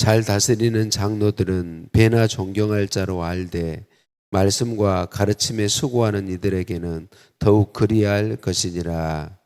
잘 다스리는 장로들은 배나 존경할 자로 알되 말씀과 가르침에 수고하는 이들에게는 더욱 그리할 것이니라.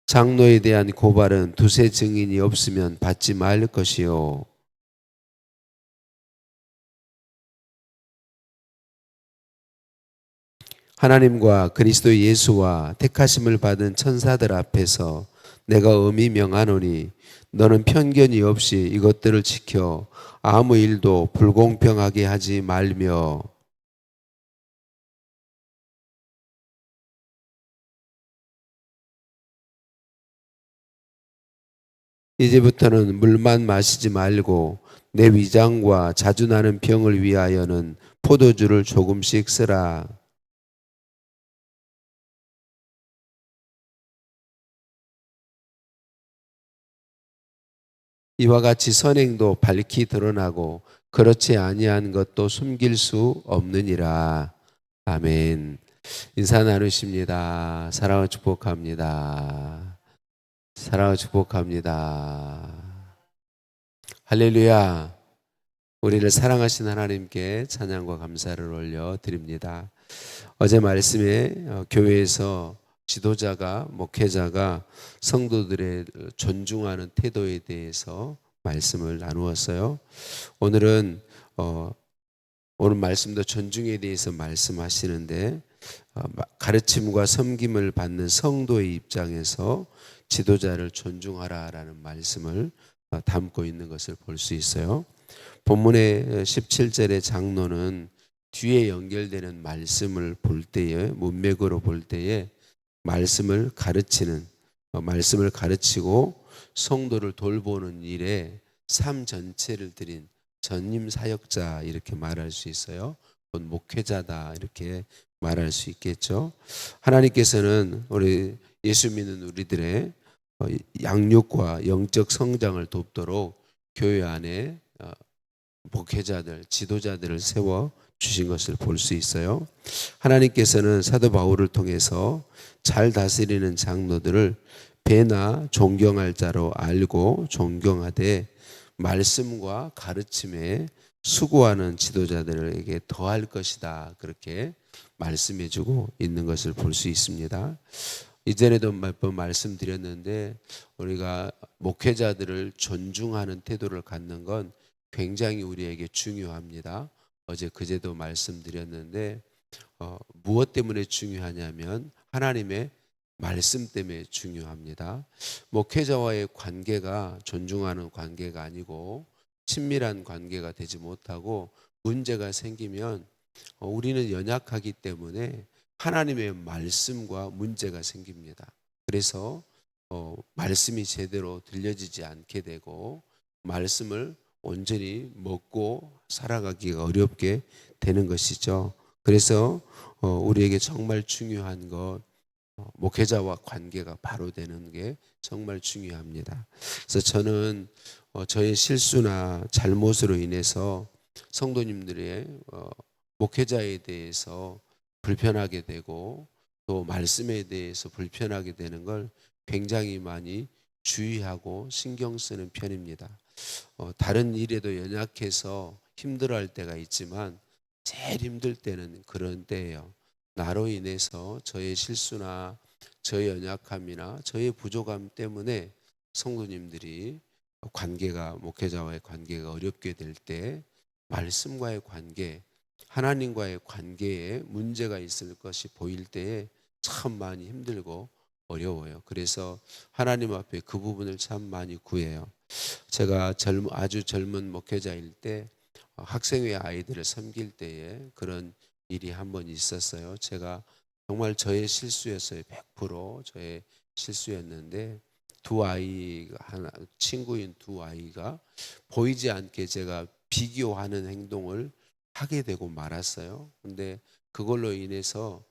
장로에 대한 고발은 두세 증인이 없으면 받지 말 것이요. 하나님과 그리스도 예수와 택하심을 받은 천사들 앞에서 내가 엄히 명하노니 너는 편견이 없이 이것들을 지켜 아무 일도 불공평하게 하지 말며. 이제부터는 물만 마시지 말고 내 위장과 자주 나는 병을 위하여는 포도주를 조금씩 쓰라. 이와 같이 선행도 밝히 드러나고 그렇지 아니한 것도 숨길 수 없느니라. 아멘. 인사 나누십니다. 사랑을 축복합니다. 사랑을 축복합니다. 할렐루야. 우리를 사랑하신 하나님께 찬양과 감사를 올려 드립니다. 어제 말씀에 교회에서 지도자가 목회자가 성도들의 존중하는 태도에 대해서 말씀을 나누었어요. 오늘은 오늘 말씀도 존중에 대해서 말씀하시는데 가르침과 섬김을 받는 성도의 입장에서 지도자를 존중하라라는 말씀을 담고 있는 것을 볼 수 있어요. 본문의 17절의 장로는 뒤에 연결되는 말씀을 볼 때에, 문맥으로 볼 때에 말씀을 가르치는, 말씀을 가르치고 성도를 돌보는 일에 삶 전체를 드린 전임 사역자 이렇게 말할 수 있어요. 곧 목회자다 이렇게 말할 수 있겠죠. 하나님께서는 우리 예수 믿는 우리들의 양육과 영적 성장을 돕도록 교회 안에 목회자들, 지도자들을 세워 주신 것을 볼 수 있어요. 하나님께서는 사도 바울을 통해서 잘 다스리는 장로들을 배나 존경할 자로 알고 존경하되 말씀과 가르침에 수고하는 지도자들에게 더할 것이다. 그렇게 말씀해 주고 있는 것을 볼 수 있습니다. 이전에도 몇 번 말씀드렸는데 우리가 목회자들을 존중하는 태도를 갖는 건 굉장히 우리에게 중요합니다. 어제 그제도 말씀드렸는데 무엇 때문에 중요하냐면 하나님의 말씀 때문에 중요합니다. 목회자와의 관계가 존중하는 관계가 아니고 친밀한 관계가 되지 못하고 문제가 생기면 우리는 연약하기 때문에 하나님의 말씀과 문제가 생깁니다. 그래서 말씀이 제대로 들려지지 않게 되고 말씀을 온전히 먹고 살아가기가 어렵게 되는 것이죠. 그래서 우리에게 정말 중요한 것 목회자와 관계가 바로 되는 게 정말 중요합니다. 그래서 저는 저의 실수나 잘못으로 인해서 성도님들의 목회자에 대해서 불편하게 되고 또 말씀에 대해서 불편하게 되는 걸 굉장히 많이 주의하고 신경 쓰는 편입니다. 다른 일에도 연약해서 힘들어할 때가 있지만 제일 힘들 때는 그런 때예요. 나로 인해서 저의 실수나 저의 연약함이나 저의 부족함 때문에 성도님들이 목회자와의 관계가 어렵게 될 때 말씀과의 관계, 하나님과의 관계에 문제가 있을 것이 보일 때에 참 많이 힘들고 어려워요. 그래서 하나님 앞에 그 부분을 참 많이 구해요. 제가 아주 젊은 목회자일 때 학생회 아이들을 섬길 때에 그런 일이 한 번 있었어요. 제가 정말 저의 실수였어요. 100% 저의 실수였는데 친구인 두 아이가 보이지 않게 제가 비교하는 행동을 하게 되고 말았어요. 근데 그걸로 인해서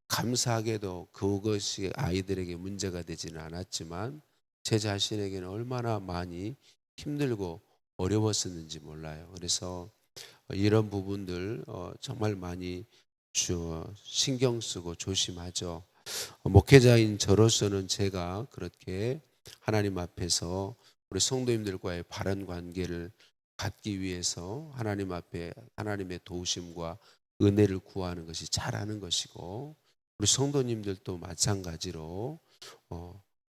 감사하게도 그것이 아이들에게 문제가 되지는 않았지만 제 자신에게는 얼마나 많이 힘들고 어려웠었는지 몰라요. 그래서 이런 부분들 정말 많이 신경 쓰고 조심하죠. 목회자인 저로서는 제가 그렇게 하나님 앞에서 우리 성도님들과의 바른 관계를 갖기 위해서 하나님 앞에 하나님의 도우심과 은혜를 구하는 것이 잘하는 것이고, 우리 성도님들도 마찬가지로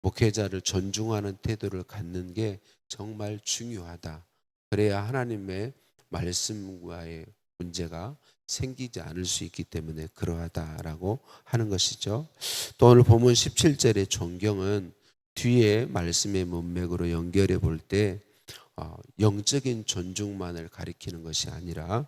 목회자를 존중하는 태도를 갖는 게 정말 중요하다. 그래야 하나님의 말씀과의 문제가 생기지 않을 수 있기 때문에 그러하다라고 하는 것이죠. 또 오늘 본문 17절의 존경은 뒤에 말씀의 문맥으로 연결해 볼 때 영적인 존중만을 가리키는 것이 아니라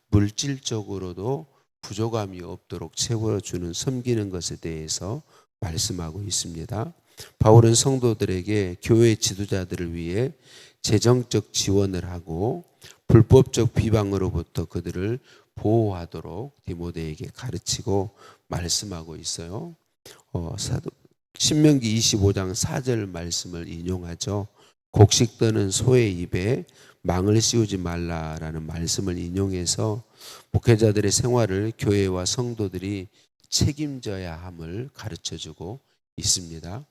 물질적으로도 부족함이 없도록 채워주는 섬기는 것에 대해서 말씀하고 있습니다. 바울은 성도들에게 교회 지도자들을 위해 재정적 지원을 하고 불법적 비방으로부터 그들을 보호하도록 디모데에게 가르치고 말씀하고 있어요. 신명기 25장 4절 말씀을 인용하죠. 곡식 떠는 소의 입에 망을 씌우지 말라라는 말씀을 인용해서 목회자들의 생활을 교회와 성도들이 책임져야 함을 가르쳐주고 있습니다.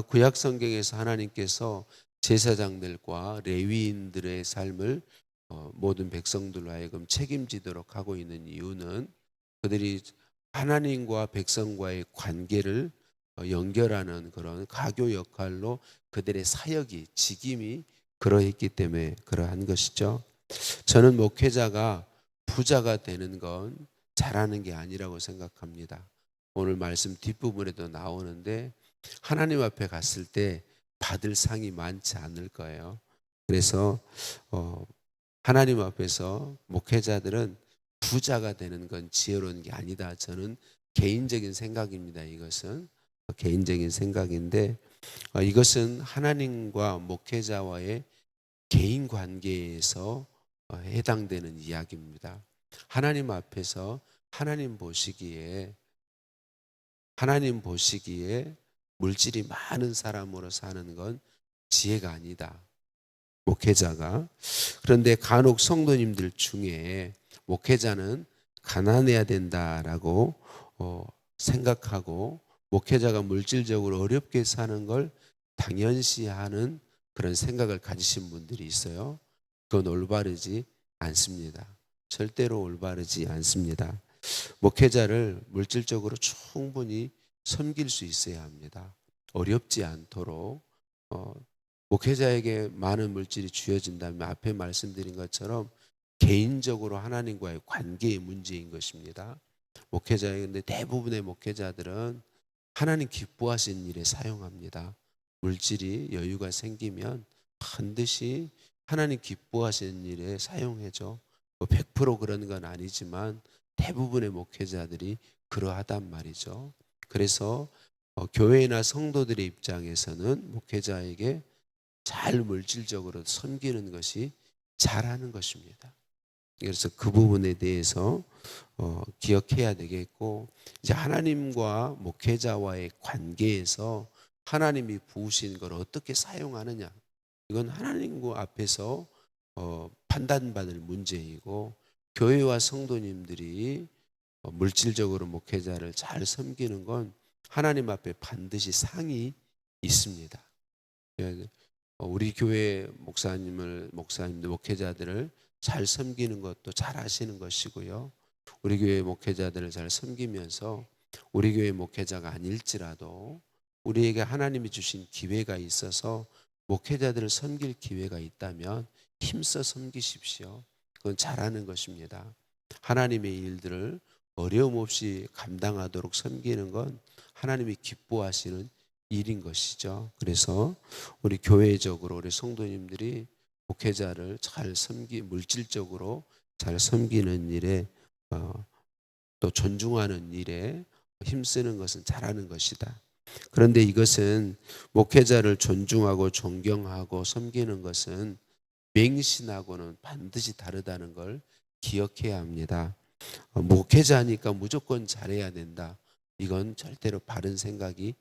구약 성경에서 하나님께서 제사장들과 레위인들의 삶을 모든 백성들로 하여금 책임지도록 하고 있는 이유는 그들이 하나님과 백성과의 관계를 연결하는 그런 가교 역할로 그들의 사역이 직임이 그러했기 때문에 그러한 것이죠. 저는 목회자가 부자가 되는 건 잘하는 게 아니라고 생각합니다. 오늘 말씀 뒷부분에도 나오는데 하나님 앞에 갔을 때 받을 상이 많지 않을 거예요. 그래서 하나님 앞에서 목회자들은 부자가 되는 건 지혜로운 게 아니다. 저는 개인적인 생각입니다. 이것은 개인적인 생각인데 이것은 하나님과 목회자와의 개인 관계에서 해당되는 이야기입니다. 하나님 앞에서 하나님 보시기에 물질이 많은 사람으로 사는 건 지혜가 아니다. 목회자가. 그런데 간혹 성도님들 중에 목회자는 가난해야 된다라고 생각하고 목회자가 물질적으로 어렵게 사는 걸 당연시하는 그런 생각을 가지신 분들이 있어요. 그건 올바르지 않습니다. 절대로 올바르지 않습니다. 목회자를 물질적으로 충분히 섬길 수 있어야 합니다. 어렵지 않도록 목회자에게 많은 물질이 주어진다면 앞에 말씀드린 것처럼 개인적으로 하나님과의 관계의 문제인 것입니다. 목회자의 대부분의 목회자들은 하나님 기뻐하시는 일에 사용합니다. 물질이 여유가 생기면 반드시 하나님 기뻐하시는 일에 사용해줘. 100% 그런 건 아니지만 대부분의 목회자들이 그러하단 말이죠. 그래서 교회나 성도들의 입장에서는 목회자에게 잘 물질적으로 섬기는 것이 잘하는 것입니다. 그래서 그 부분에 대해서 기억해야 되겠고, 이제 하나님과 목회자와의 관계에서 하나님이 부으신 걸 어떻게 사용하느냐, 이건 하나님과 앞에서 판단받을 문제이고, 교회와 성도님들이 물질적으로 목회자를 잘 섬기는 건 하나님 앞에 반드시 상이 있습니다. 우리 교회 목사님들, 목회자들을 잘 섬기는 것도 잘 하시는 것이고요. 우리 교회 목회자들을 잘 섬기면서 우리 교회 목회자가 아닐지라도 우리에게 하나님이 주신 기회가 있어서 목회자들을 섬길 기회가 있다면 힘써 섬기십시오. 그건 잘하는 것입니다. 하나님의 일들을 어려움 없이 감당하도록 섬기는 건 하나님이 기뻐하시는 일인 것이죠. 그래서 우리 교회적으로 우리 성도님들이 목회자를 잘 물질적으로 잘 섬기는 일에 또 존중하는 일에 힘쓰는 것은 잘하는 것이다. 그런데 이것은 목회자를 존중하고 존경하고 섬기는 것은 맹신하고는 반드시 다르다는 걸 기억해야 합니다. 목회자니까 무조건 잘해야 된다. 이건 절대로 바른 생각이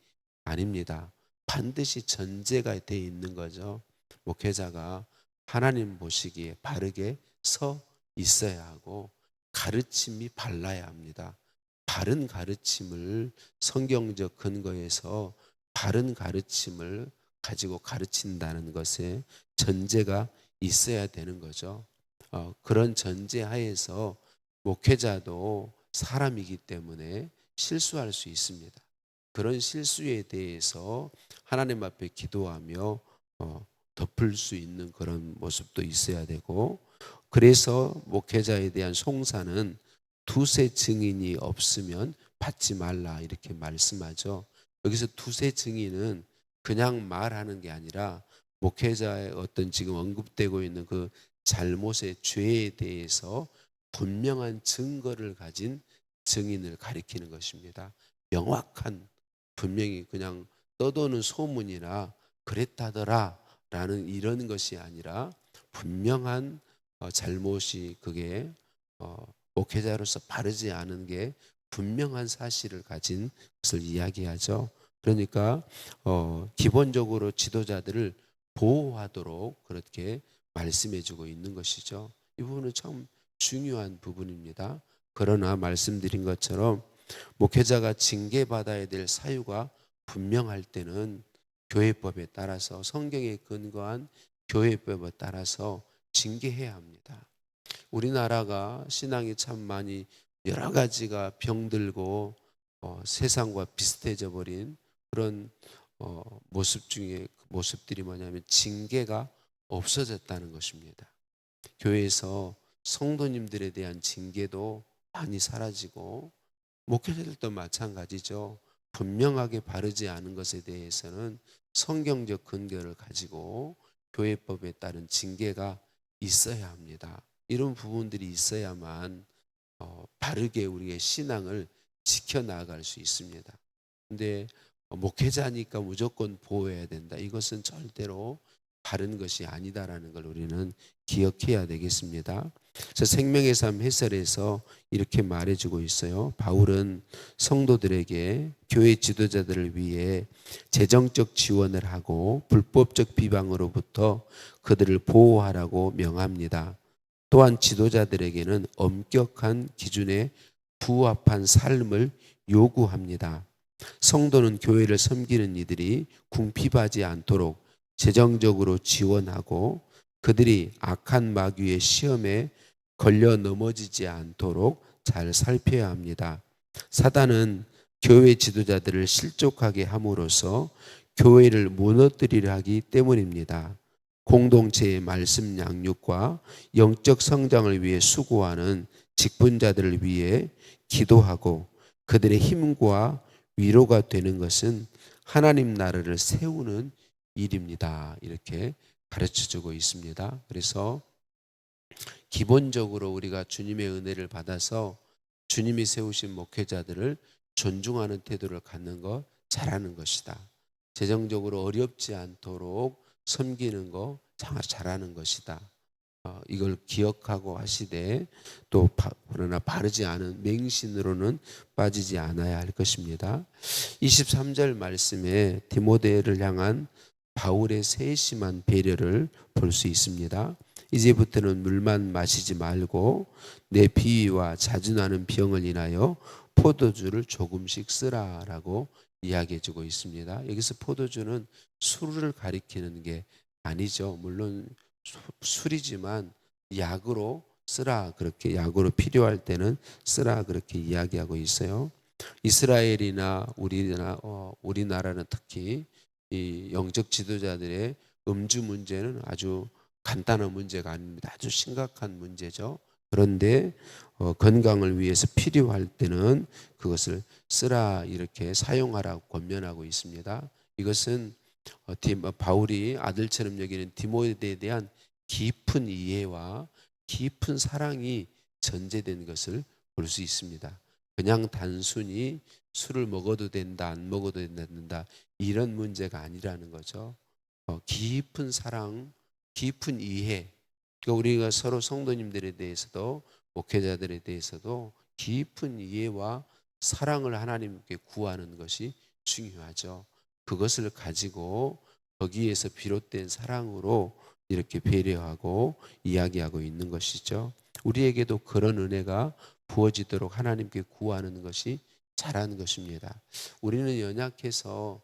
아닙니다. 반드시 전제가 돼 있는 거죠. 목회자가 하나님 보시기에 바르게 서 있어야 하고 가르침이 발라야 합니다. 바른 가르침을 성경적 근거에서 바른 가르침을 가지고 가르친다는 것에 전제가 있어야 되는 거죠. 그런 전제 하에서 목회자도 사람이기 때문에 실수할 수 있습니다. 그런 실수에 대해서 하나님 앞에 기도하며 덮을 수 있는 그런 모습도 있어야 되고, 그래서 목회자에 대한 송사는 두세 증인이 없으면 받지 말라 이렇게 말씀하죠. 여기서 두세 증인은 그냥 말하는 게 아니라 목회자의 어떤 지금 언급되고 있는 그 잘못의 죄에 대해서 분명한 증거를 가진 증인을 가리키는 것입니다. 명확한, 분명히 그냥 떠도는 소문이나 그랬다더라 라는 이런 것이 아니라 분명한 잘못이 그게 목회자로서 바르지 않은 게 분명한 사실을 가진 것을 이야기하죠. 그러니까 기본적으로 지도자들을 보호하도록 그렇게 말씀해주고 있는 것이죠. 이 부분은 참 중요한 부분입니다. 그러나 말씀드린 것처럼 목회자가 징계받아야 될 사유가 분명할 때는 교회법에 따라서, 성경에 근거한 교회법에 따라서 징계해야 합니다. 우리나라가 신앙이 참 많이 여러 가지가 병들고 세상과 비슷해져 버린 그런 모습 중에 모습들이 뭐냐면 징계가 없어졌다는 것입니다. 교회에서 성도님들에 대한 징계도 많이 사라지고, 목회자들도 마찬가지죠. 분명하게 바르지 않은 것에 대해서는 성경적 근거를 가지고 교회법에 따른 징계가 있어야 합니다. 이런 부분들이 있어야만 바르게 우리의 신앙을 지켜나갈 수 있습니다. 근데 목회자니까 무조건 보호해야 된다, 이것은 절대로 바른 것이 아니다라는 걸 우리는 기억해야 되겠습니다. 그래서 생명의 삶 해설에서 이렇게 말해주고 있어요. 바울은 성도들에게 교회 지도자들을 위해 재정적 지원을 하고 불법적 비방으로부터 그들을 보호하라고 명합니다. 또한 지도자들에게는 엄격한 기준에 부합한 삶을 요구합니다. 성도는 교회를 섬기는 이들이 궁핍하지 않도록 재정적으로 지원하고, 그들이 악한 마귀의 시험에 걸려 넘어지지 않도록 잘 살펴야 합니다. 사단은 교회 지도자들을 실족하게 함으로써 교회를 무너뜨리려 하기 때문입니다. 공동체의 말씀 양육과 영적 성장을 위해 수고하는 직분자들을 위해 기도하고 그들의 힘과 위로가 되는 것은 하나님 나라를 세우는 일입니다. 이렇게 가르쳐주고 있습니다. 그래서 기본적으로 우리가 주님의 은혜를 받아서 주님이 세우신 목회자들을 존중하는 태도를 갖는 것, 잘하는 것이다. 재정적으로 어렵지 않도록 섬기는 거 잘하는 것이다. 이걸 기억하고 하시되, 또 그러나 바르지 않은 맹신으로는 빠지지 않아야 할 것입니다. 23절 말씀에 디모데를 향한 바울의 세심한 배려를 볼 수 있습니다. 이제부터는 물만 마시지 말고 내 비위와 자주 나는 병을 인하여 포도주를 조금씩 쓰라라고 이야기해 주고 있습니다. 여기서 포도주는 술을 가리키는 게 아니죠. 물론 술이지만 약으로 쓰라, 그렇게 약으로 필요할 때는 쓰라 그렇게 이야기하고 있어요. 이스라엘이나 우리나라는 특히 이 영적 지도자들의 음주 문제는 아주 간단한 문제가 아닙니다. 아주 심각한 문제죠. 그런데 건강을 위해서 필요할 때는 그것을 쓰라, 이렇게 사용하라고 권면하고 있습니다. 이것은 바울이 아들처럼 여기는 디모데에 대한 깊은 이해와 깊은 사랑이 전제된 것을 볼 수 있습니다. 그냥 단순히 술을 먹어도 된다, 안 먹어도 된다, 이런 문제가 아니라는 거죠. 깊은 사랑, 깊은 이해, 그러니까 우리가 서로 성도님들에 대해서도 목회자들에 대해서도 깊은 이해와 사랑을 하나님께 구하는 것이 중요하죠. 그것을 가지고 거기에서 비롯된 사랑으로 이렇게 배려하고 이야기하고 있는 것이죠. 우리에게도 그런 은혜가 부어지도록 하나님께 구하는 것이 잘하는 것입니다. 우리는 연약해서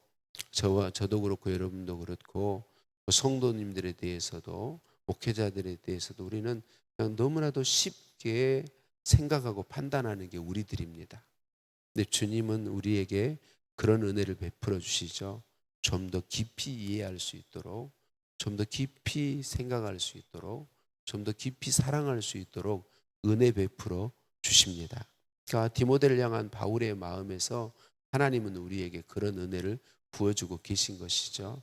저도 그렇고 여러분도 그렇고 성도님들에 대해서도 목회자들에 대해서도 우리는 그냥 너무나도 쉽게 생각하고 판단하는 게 우리들입니다. 근데 주님은 우리에게 그런 은혜를 베풀어 주시죠. 좀 더 깊이 이해할 수 있도록, 좀 더 깊이 생각할 수 있도록, 좀 더 깊이 사랑할 수 있도록 은혜 베풀어 주십니다. 그러니까 디모데를 향한 바울의 마음에서 하나님은 우리에게 그런 은혜를 부어주고 계신 것이죠.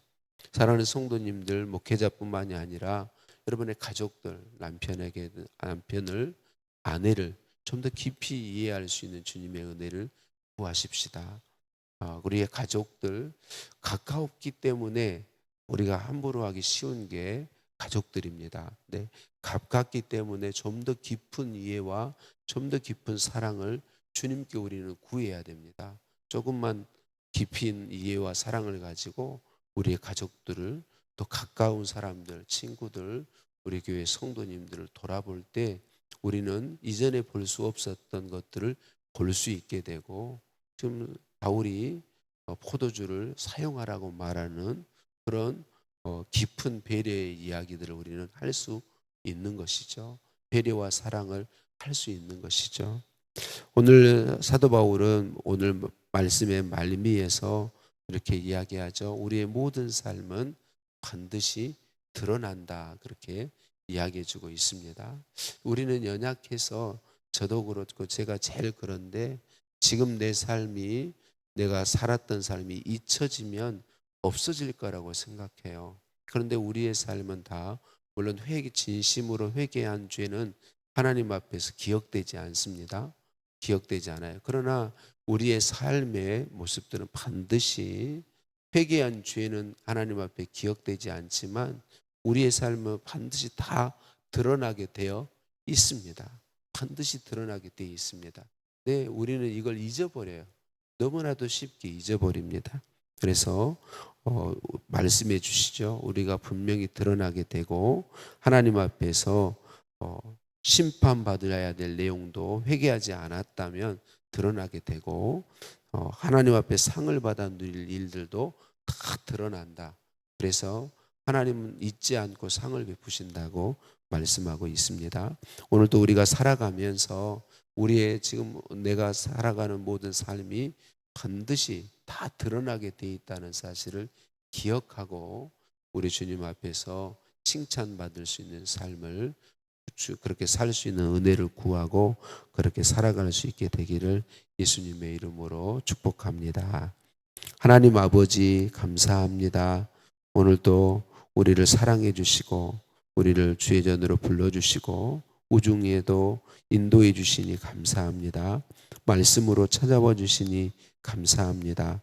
사랑하는 성도님들, 목회자뿐만이 아니라 여러분의 가족들, 남편을, 아내를 좀 더 깊이 이해할 수 있는 주님의 은혜를 구하십시다. 우리의 가족들, 가까웠기 때문에 우리가 함부로 하기 쉬운 게 가족들입니다. 네, 가깝기 때문에 좀 더 깊은 이해와 좀 더 깊은 사랑을 주님께 우리는 구해야 됩니다. 조금만 깊은 이해와 사랑을 가지고 우리의 가족들을, 또 가까운 사람들, 친구들, 우리 교회 성도님들을 돌아볼 때 우리는 이전에 볼 수 없었던 것들을 볼 수 있게 되고, 지금 바울이 포도주를 사용하라고 말하는 그런 깊은 배려의 이야기들을 우리는 할 수 있는 것이죠. 배려와 사랑을 할 수 있는 것이죠. 오늘 사도 바울은 오늘 말씀의 말미에서 이렇게 이야기하죠. 우리의 모든 삶은 반드시 드러난다, 그렇게 이야기해 주고 있습니다. 우리는 연약해서, 저도 그렇고 제가 제일 그런데, 지금 내 삶이, 내가 살았던 삶이 잊혀지면 없어질 거라고 생각해요. 그런데 우리의 삶은 다, 물론 진심으로 회개한 죄는 하나님 앞에서 기억되지 않습니다. 기억되지 않아요. 그러나 우리의 삶의 모습들은 반드시, 회개한 죄는 하나님 앞에 기억되지 않지만 우리의 삶은 반드시 다 드러나게 되어 있습니다. 반드시 드러나게 되어 있습니다. 네, 우리는 이걸 잊어버려요. 너무나도 쉽게 잊어버립니다. 그래서 말씀해 주시죠. 우리가 분명히 드러나게 되고 하나님 앞에서 심판받아야 될 내용도 회개하지 않았다면 드러나게 되고, 하나님 앞에 상을 받아 누릴 일들도 다 드러난다. 그래서 하나님은 잊지 않고 상을 베푸신다고 말씀하고 있습니다. 오늘도 우리가 살아가면서 우리의 지금 내가 살아가는 모든 삶이 반드시 다 드러나게 돼 있다는 사실을 기억하고 우리 주님 앞에서 칭찬받을 수 있는 삶을, 그렇게 살 수 있는 은혜를 구하고 그렇게 살아갈 수 있게 되기를 예수님의 이름으로 축복합니다. 하나님 아버지, 감사합니다. 오늘도 우리를 사랑해 주시고 우리를 주의 전으로 불러주시고 우중에도 인도해 주시니 감사합니다. 말씀으로 찾아와 주시니 감사합니다.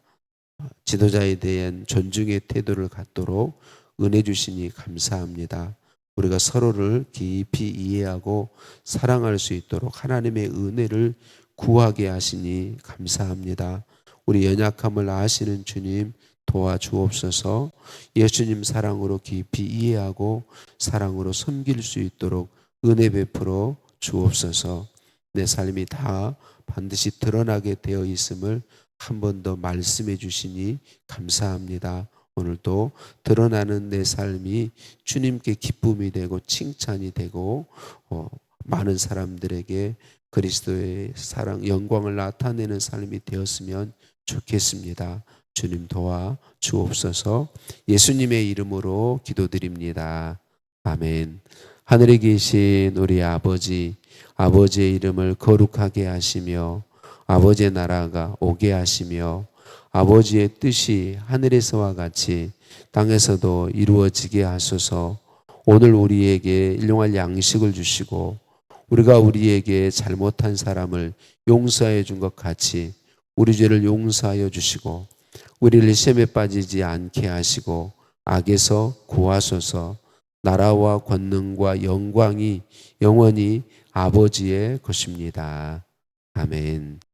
지도자에 대한 존중의 태도를 갖도록 은혜 주시니 감사합니다. 우리가 서로를 깊이 이해하고 사랑할 수 있도록 하나님의 은혜를 구하게 하시니 감사합니다. 우리 연약함을 아시는 주님, 도와주옵소서. 예수님 사랑으로 깊이 이해하고 사랑으로 섬길 수 있도록 은혜 베풀어 주옵소서. 내 삶이 다 반드시 드러나게 되어 있음을 한 번 더 말씀해 주시니 감사합니다. 오늘도 드러나는 내 삶이 주님께 기쁨이 되고 칭찬이 되고 많은 사람들에게 그리스도의 사랑, 영광을 나타내는 삶이 되었으면 좋겠습니다. 주님 도와 주옵소서. 예수님의 이름으로 기도드립니다. 아멘. 하늘에 계신 우리 아버지, 아버지의 이름을 거룩하게 하시며 아버지의 나라가 오게 하시며 아버지의 뜻이 하늘에서와 같이 땅에서도 이루어지게 하소서. 오늘 우리에게 일용할 양식을 주시고 우리가 우리에게 잘못한 사람을 용서해 준 것 같이 우리 죄를 용서하여 주시고 우리를 시험에 빠지지 않게 하시고 악에서 구하소서. 나라와 권능과 영광이 영원히 아버지의 것입니다. 아멘.